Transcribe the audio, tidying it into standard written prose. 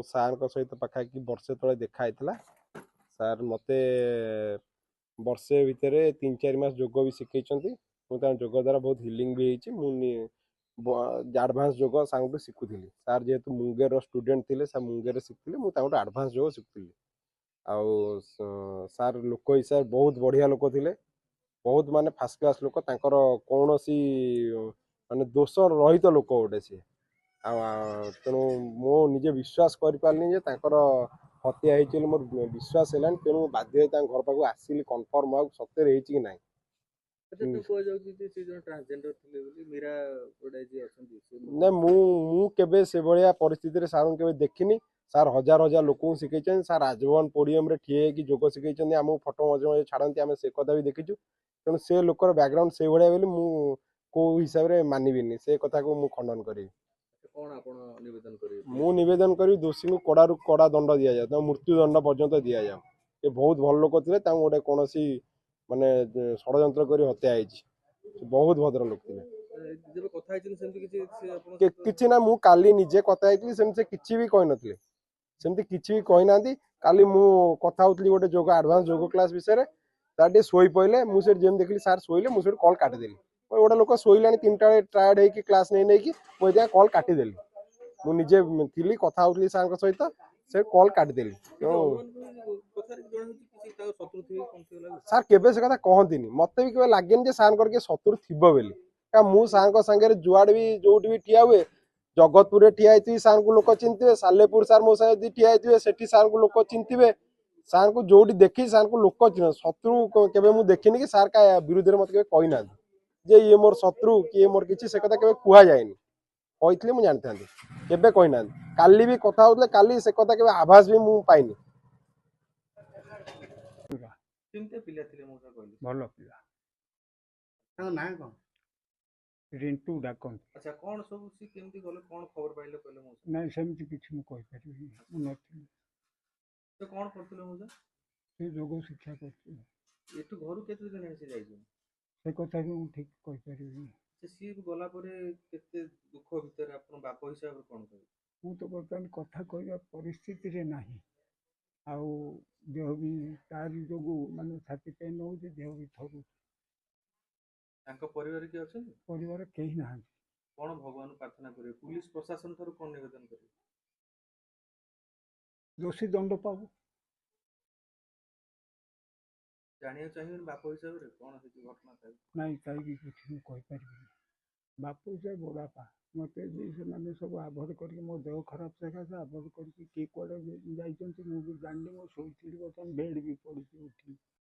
सार सहित पाखापाखि वर्षे तले देखाई सार मते वर्षे भितर 3-4 मास जोग भी शिखई जोग द्वारा बहुत हिलिंग भी होती आडभांस जोग सार शिखुली सार जेहेतु मुंगेर स्टूडेंट थे मुंगेर शिखुली मुझे आडभांस जोग शिखुली आउ सार लोक हिसाब बहुत बढ़िया लोक थे बहुत माने फास्ट क्लास लोक कौन सी माने दोष रहित लोक गोटे सी तेणु मो निजे विश्वास कर हत्या होती मोर विश्वास है तेणु बाध्य घर पाक आसिली कन्फर्म सत्य कि ना ना मुझे से भाया परिस्थिति सार के देखनी सार हजार हजार लोक शिखई सार राजभवन पोडियम रे ठिए कि जोग शिखई आम फटो मजे मजे छाड़ती आम से कथा भी देखीचु तेणु से लोकर बैकग्राउंड से भाया बोली मु हिसाब से मानविनी से कथा को मु खंडन करी मु निवेदन करी दोषी को कड़ा रु कड़ा दंड दि जाए मृत्यु दंड पर्यंत दि जाए ये बहुत भल लोक थे गोटे कौन सी माने षड्यंत्र कर हत्या बहुत भद्र लोक थे किसी ना मु काली निजे कथा से किसी भी कही नथिले सेमती किसी भी कही ना काली मु कथा होतली गोटे जोग एडवांस जोग क्लास विषय रे तार सोई पइले मुझे जेम देखली सार सोइले मुझे कॉल काटिदेली गोटे लोक शोला 3टा टायर्ड होगी क्लास नहीं नहीं मुझे कॉल काटिदेली मुझे थी कथा होतली सार सहित से कॉल काटिदेली सार केबे से कथा कहती मत भी केबे लगे सार के शत्रु थी बोली मु सार सागे जुआड़ भी जो भी ठिया हुए जगतपुर ठिया होती सार को लोक चिंतवे सालेपुर सार मो सागे ठिया होते से सार को लोक चिंतवे सार को जो देखी सार को लोक चिन्ह शत्रु केबे मु देखिनी कि सार का विरुद्ध में मत कही ना जे ये मोर शत्रु कि ये मोर किसी से कथा केबे कुआ जाएनी कही मुझे जानते केबे कही ना काली भी कथा होतले काली से कथा केबे आभास भी मु पाइनी भल पिला ना कौन रिंटू डाकन अच्छा कौन सब सी केमती गले कौन खबर पाइले कहले मो नहीं सेमती किछि मु कहि परिबी मु नथि तो कौन करथले मो से जोग शिक्षा करथि एटु घरु केते दिन से जाइछन से कथा भी मु ठीक कहि परिबी से सी गला परे केते दुख भीतर अपन बाप हिसाब कोन कहि मु तो बर्तमान कथा कहबा परिस्थिति रे नाही आउ देह भी तारी जोगु माने छाती पेन हो जे देह भी थरु तांको परिवार के अछन परिवार केही ना कोन भगवान प्रार्थना करे पुलिस प्रशासन थरु कोन निवेदन करे दोषी दंड पाबो जानिया चाहिए बाप हिसाब रे कोन हेती घटना थाई नहीं कहीं कुछ मु कहि परिबी बापू से बड़ा पा मत से सब आभर कर मो देह खराब सकाशे आभर कर किए कड़े जाइए मुझे जानी मो शोची बर्तमान बेड भी पड़ी उठी